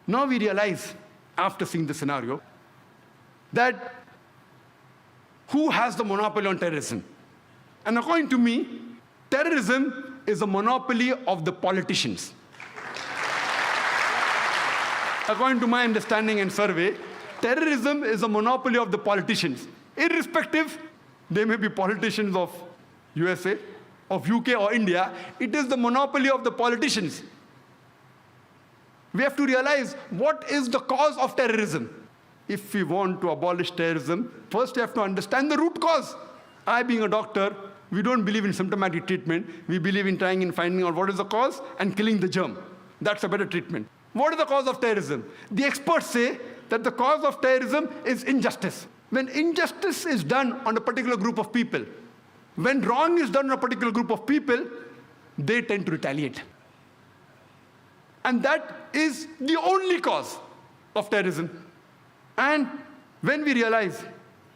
Now we realize, after seeing the scenario, that who has the monopoly on terrorism? And according to me, terrorism is a monopoly of the politicians. According to my understanding and survey, terrorism is a monopoly of the politicians. Irrespective, they may be politicians of USA, of UK or India, it is the monopoly of the politicians. We have to realize what is the cause of terrorism. If we want to abolish terrorism, first we have to understand the root cause. I, being a doctor, we don't believe in symptomatic treatment. We believe in trying and finding out what is the cause and killing the germ. That's a better treatment. What is the cause of terrorism? The experts say that the cause of terrorism is injustice. When injustice is done on a particular group of people, when wrong is done on a particular group of people, they tend to retaliate. And that is the only cause of terrorism. And when we realize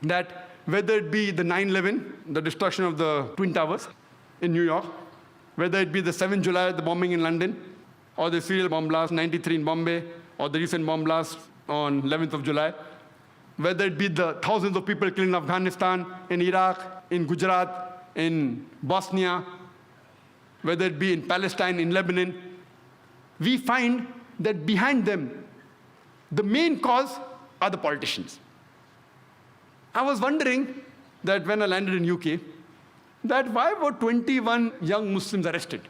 that whether it be the 9/11, the destruction of the Twin Towers in New York, whether it be the 7th July, the bombing in London, or the serial bomb blast 93 in Bombay, or the recent bomb blast on 11th of July, whether it be the thousands of people killed in Afghanistan, in Iraq, in Gujarat, in Bosnia, whether it be in Palestine, in Lebanon, we find that behind them, the main cause are the politicians. I was wondering that when I landed in UK, that why were 21 young Muslims arrested?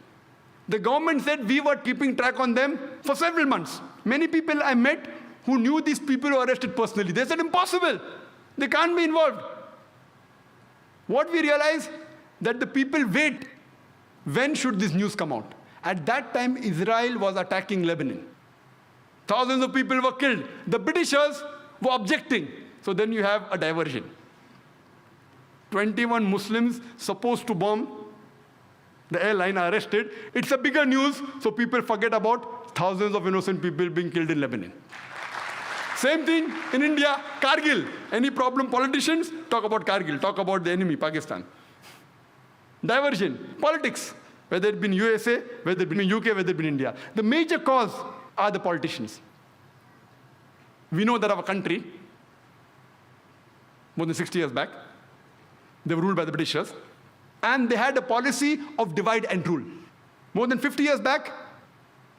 The government said we were keeping track on them for several months. Many people I met who knew these people were arrested personally. They said, impossible. They can't be involved. What we realized, that the people wait, when should this news come out? At that time, Israel was attacking Lebanon. Thousands of people were killed. The Britishers were objecting. So then you have a diversion. 21 Muslims supposed to bomb the airline are arrested. It's a bigger news, so people forget about thousands of innocent people being killed in Lebanon. Same thing in India, Kargil. Any problem, politicians talk about Kargil, talk about the enemy, Pakistan. Diversion, politics, whether it be in USA, whether it be in UK, whether it be in India. The major cause are the politicians. We know that our country, more than 60 years back, they were ruled by the Britishers, and they had a policy of divide and rule. More than 50 years back,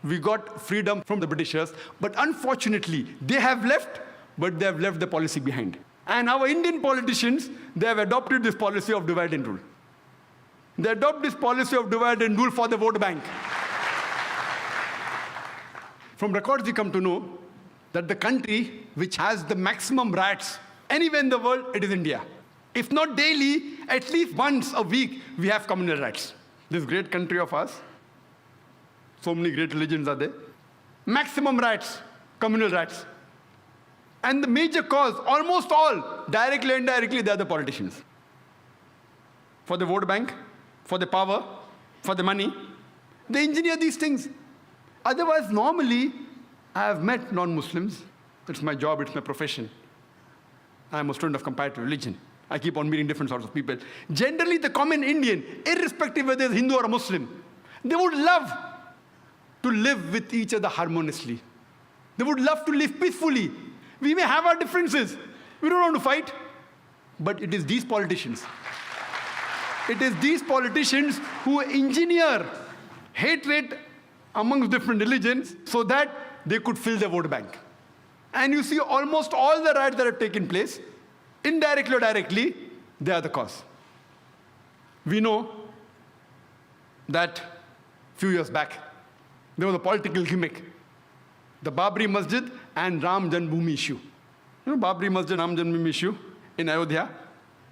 we got freedom from the Britishers, but unfortunately, they have left, but they have left the policy behind. And our Indian politicians, they have adopted this policy of divide and rule. They adopt this policy of divide and rule for the vote bank. From records, we come to know that the country which has the maximum riots anywhere in the world, it is India. If not daily, at least once a week, we have communal riots. This great country of ours, so many great religions are there. Maximum riots, communal riots. And the major cause, almost all, directly and indirectly, they are the politicians. For the vote bank, for the power, for the money, they engineer these things. Otherwise, normally, I have met non-Muslims. It's my job, it's my profession. I'm a student of comparative religion. I keep on meeting different sorts of people. Generally, the common Indian, irrespective whether it's Hindu or a Muslim, they would love to live with each other harmoniously. They would love to live peacefully. We may have our differences. We don't want to fight. But it is these politicians. It is these politicians who engineer hatred amongst different religions so that they could fill their vote bank. And you see almost all the riots that have taken place, indirectly or directly, they are the cause. We know that a few years back, there was a political gimmick. The Babri Masjid and Ram Janmabhoomi issue. You know Babri Masjid, Ram Janmabhoomi issue in Ayodhya?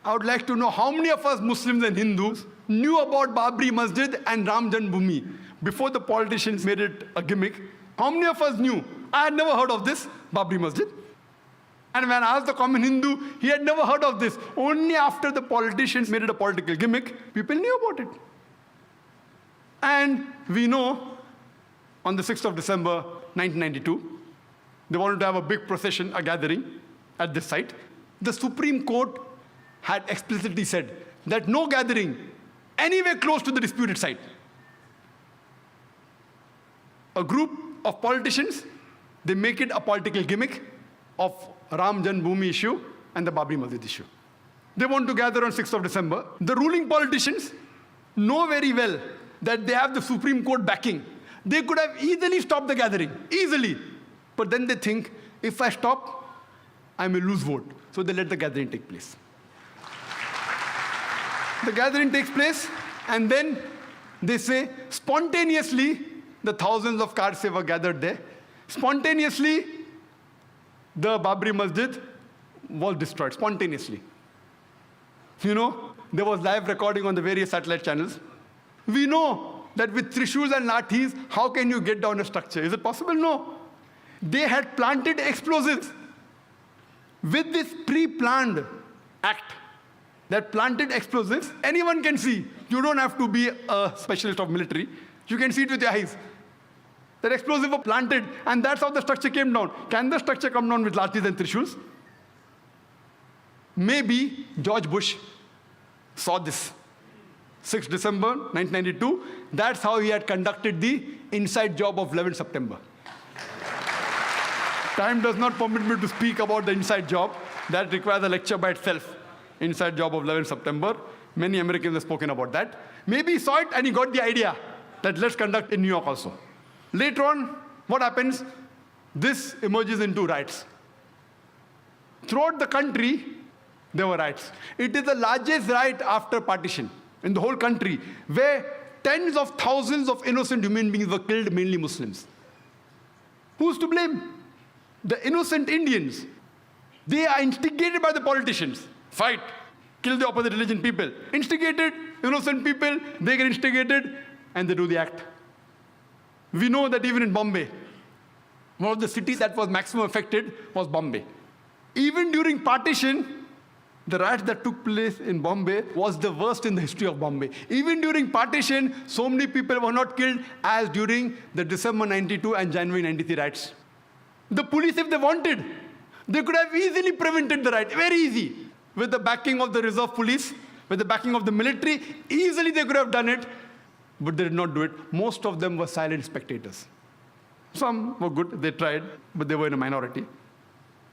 I would like to know how many of us Muslims and Hindus knew about Babri Masjid and Ram Janmabhoomi before the politicians made it a gimmick. How many of us knew? I had never heard of this, Babri Masjid. And when I asked the common Hindu, he had never heard of this. Only after the politicians made it a political gimmick, people knew about it. And we know, on the 6th of December, 1992, they wanted to have a big procession, a gathering at this site. The Supreme Court had explicitly said that no gathering anywhere close to the disputed site. A group of politicians, They make it a political gimmick of Ram Janmabhoomi issue and the Babri Masjid issue. They want to gather on 6th of December. The ruling politicians know very well that they have the Supreme Court backing. They could have easily stopped the gathering, easily. But then they think, if I stop, I may lose vote. So they let the gathering take place. The gathering takes place, and then they say, spontaneously, the thousands of cars were gathered there. Spontaneously, the Babri Masjid was destroyed, spontaneously. You know, there was live recording on the various satellite channels. We know that with trishuls and lathis, how can you get down a structure? Is it possible? No. They had planted explosives. With this pre-planned act, that planted explosives, anyone can see. You don't have to be a specialist of military. You can see it with your eyes. That explosive were planted, and that's how the structure came down. Can the structure come down with lathis and trishuls? Maybe George Bush saw this. 6th December 1992, that's how he had conducted the inside job of 11 September. Time does not permit me to speak about the inside job. That requires a lecture by itself. Inside job of 11 September. Many Americans have spoken about that. Maybe he saw it and he got the idea that let's conduct in New York also. Later on, what happens? This emerges into riots. Throughout the country, there were riots. It is the largest riot after partition in the whole country, where tens of thousands of innocent human beings were killed, mainly Muslims. Who's to blame? The innocent Indians. They are instigated by the politicians. Fight, kill the opposite religion people. Instigated, innocent people, they get instigated, and they do the act. We know that even in Bombay, one of the cities that was maximum affected was Bombay. Even during partition, the riots that took place in Bombay was the worst in the history of Bombay. Even during partition, so many people were not killed as during the December 92 and January 93 riots. The police, if they wanted, they could have easily prevented the riot, very easy. With the backing of the reserve police, with the backing of the military, easily they could have done it, but they did not do it. Most of them were silent spectators. Some were good, they tried, but they were in a minority.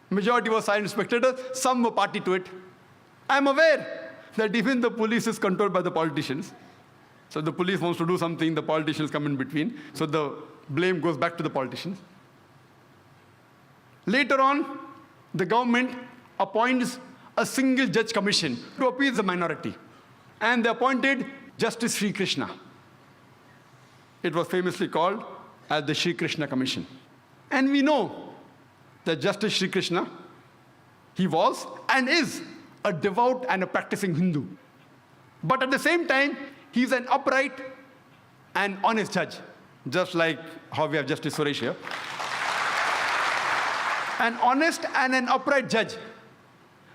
Majority were silent spectators, some were party to it. I'm aware that even the police is controlled by the politicians. So the police wants to do something, the politicians come in between. So the blame goes back to the politicians. Later on, the government appoints a single judge commission to appease the minority. And they appointed Justice Sri Krishna. It was famously called as the Sri Krishna Commission. And we know that Justice Sri Krishna, he was and is a devout and a practicing Hindu. But at the same time, he's an upright and honest judge, just like how we have Justice Suresh here. An honest and an upright judge.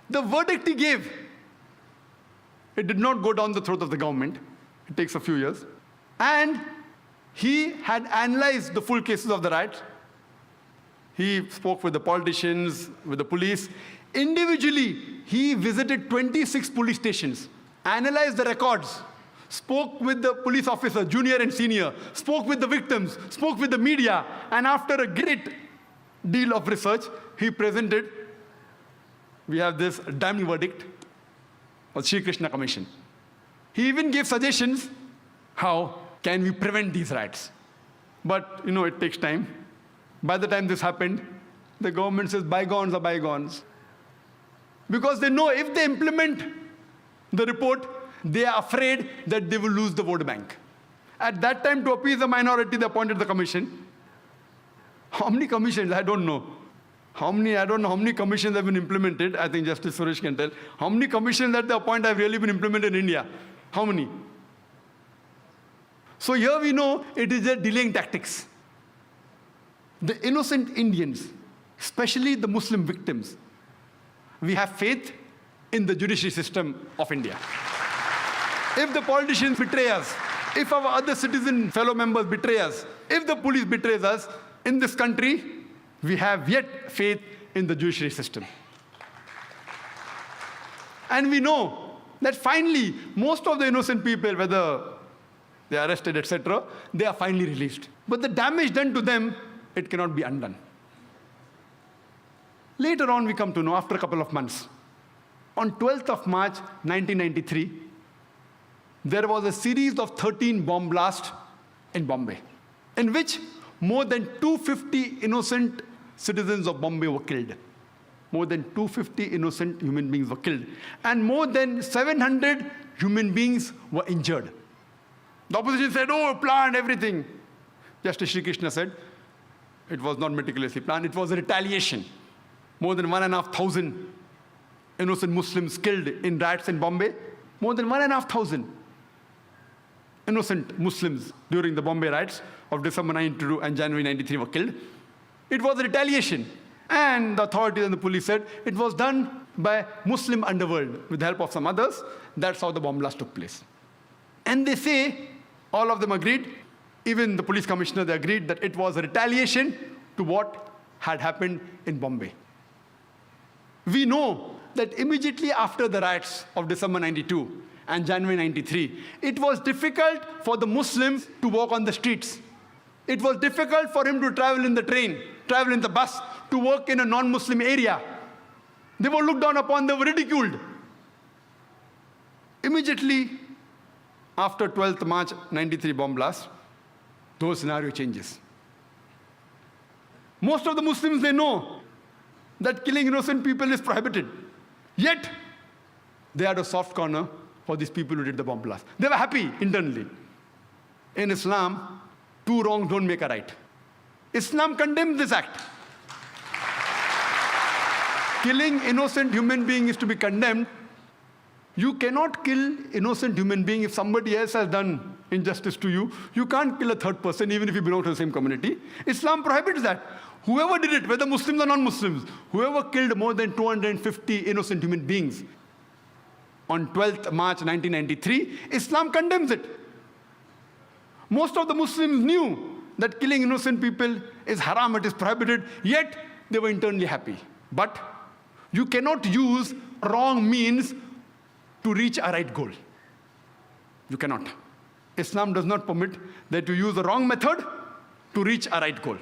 The verdict he gave, it did not go down the throat of the government. It takes a few years. And he had analyzed the full cases of the riots. He spoke with the politicians, with the police. Individually, he visited 26 police stations, analyzed the records, spoke with the police officer, junior and senior, spoke with the victims, spoke with the media, and after a great deal of research, he presented, we have this damning verdict of Sri Krishna Commission. He even gave suggestions, how can we prevent these riots? But, you know, it takes time. By the time this happened, the government says bygones are bygones. Because they know if they implement the report, they are afraid that they will lose the vote bank. At that time, to appease the minority, they appointed the commission. How many commissions? I don't know. I don't know how many commissions have been implemented. I think Justice Suresh can tell. How many commissions that they appoint have really been implemented in India? How many? So here we know it is just delaying tactics. The innocent Indians, especially the Muslim victims, we have faith in the judiciary system of India. If the politicians betray us, if our other citizen fellow members betray us, if the police betrays us, in this country, we have yet faith in the judiciary system. And we know that finally, most of the innocent people, whether they are arrested, etc., they are finally released. But the damage done to them, it cannot be undone. Later on, we come to know, after a couple of months, on 12th of March 1993, there was a series of 13 bomb blasts in Bombay, in which more than 250 innocent citizens of Bombay were killed. More than 250 innocent human beings were killed. And more than 700 human beings were injured. The opposition said, oh, planned everything. Justice Shri Krishna said, it was not meticulously planned, it was a retaliation. More than 1,500 innocent Muslims killed in riots in Bombay. More than 1,500 innocent Muslims during the Bombay riots of December 92 and January 93 were killed. It was a retaliation. And the authorities and the police said it was done by Muslim underworld with the help of some others. That's how the bomb blast took place. And they say, all of them agreed, even the police commissioner, they agreed that it was a retaliation to what had happened in Bombay. We know that immediately after the riots of December 92 and January 93, it was difficult for the Muslims to walk on the streets. It was difficult for him to travel in the train, travel in the bus, to work in a non-Muslim area. They were looked down upon, they were ridiculed. Immediately after 12th March 93 bomb blast, those scenario changes. Most of the Muslims, they know that killing innocent people is prohibited. Yet, they had a soft corner for these people who did the bomb blast. They were happy internally. In Islam, two wrongs don't make a right. Islam condemns this act. Killing innocent human being is to be condemned. You cannot kill innocent human being if somebody else has done injustice to you. You can't kill a third person even if you belong to the same community. Islam prohibits that. Whoever did it, whether Muslims or non-Muslims, whoever killed more than 250 innocent human beings on 12th March 1993, Islam condemns it. Most of the Muslims knew that killing innocent people is haram, it is prohibited, yet they were internally happy. But you cannot use wrong means to reach a right goal. You cannot. Islam does not permit that you use the wrong method to reach a right goal.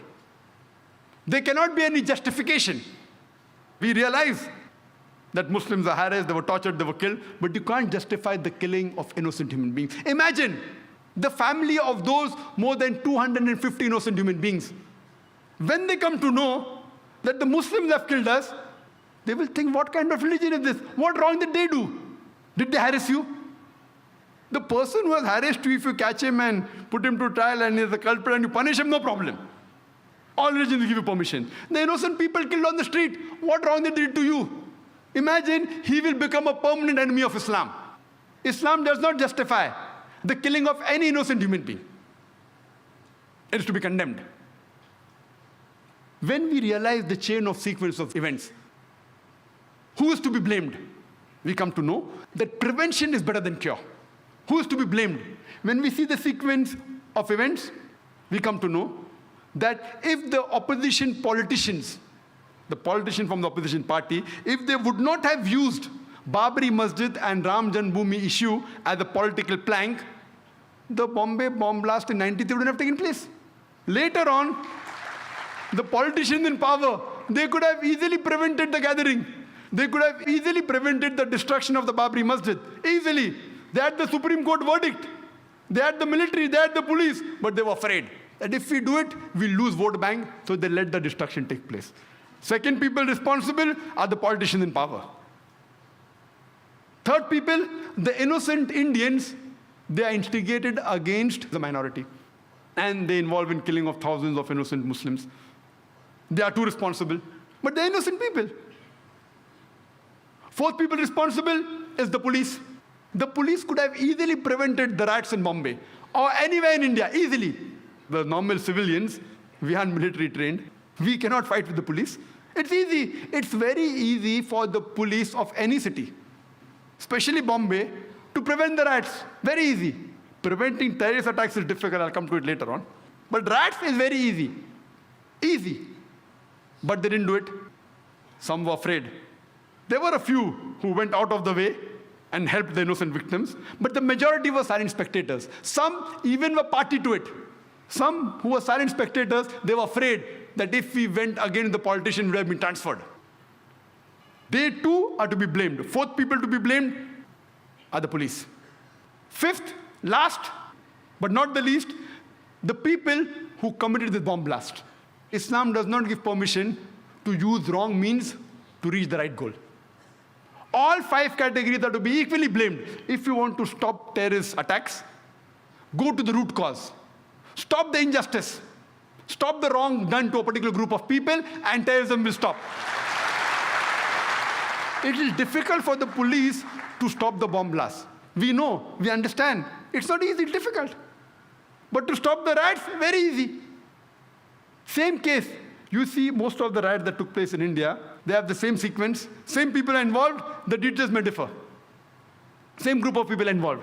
There cannot be any justification. We realize that Muslims are harassed, they were tortured, they were killed, but you can't justify the killing of innocent human beings. Imagine the family of those more than 250 innocent human beings. When they come to know that the Muslims have killed us, they will think, what kind of religion is this? What wrong did they do? Did they harass you? The person who has harassed you, if you catch him and put him to trial and he is a culprit and you punish him, no problem. All religions give you permission. The innocent people killed on the street, what wrong they did to you? Imagine he will become a permanent enemy of Islam. Islam does not justify the killing of any innocent human being. It is to be condemned. When we realize the chain of sequence of events, who is to be blamed? We come to know that prevention is better than cure. Who is to be blamed? When we see the sequence of events, we come to know that if the opposition politicians, the politician from the opposition party, if they would not have used Babri Masjid and Ram Janmabhoomi issue as a political plank, the Bombay bomb blast in 93 wouldn't have taken place. Later on, the politicians in power, they could have easily prevented the gathering. They could have easily prevented the destruction of the Babri Masjid. Easily. They had the Supreme Court verdict. They had the military, they had the police, but they were afraid that if we do it, we'll lose vote bank, so they let the destruction take place. Second people responsible are the politicians in power. Third people, the innocent Indians, they are instigated against the minority. And they involve in killing of thousands of innocent Muslims. They are too responsible, but they're innocent people. Fourth people responsible is the police. The police could have easily prevented the riots in Bombay or anywhere in India, easily. The normal civilians, we aren't military trained. We cannot fight with the police. It's easy. It's very easy for the police of any city, especially Bombay, to prevent the riots. Very easy. Preventing terrorist attacks is difficult. I'll come to it later on. But riots is very easy. Easy. But they didn't do it. Some were afraid. There were a few who went out of the way and helped the innocent victims, but the majority were silent spectators. Some even were party to it. Some who were silent spectators, they were afraid that if we went against the politician, we would have been transferred. They too are to be blamed. Fourth people to be blamed are the police. Fifth, last, but not the least, the people who committed the bomb blast. Islam does not give permission to use wrong means to reach the right goal. All 5 categories are to be equally blamed. If you want to stop terrorist attacks, go to the root cause. Stop the injustice. Stop the wrong done to a particular group of people, and terrorism will stop. It is difficult for the police to stop the bomb blast. We know, we understand. It's not easy, it's difficult. But to stop the riots, very easy. Same case. You see most of the riots that took place in India, they have the same sequence, same people are involved, the details may differ. Same group of people involved.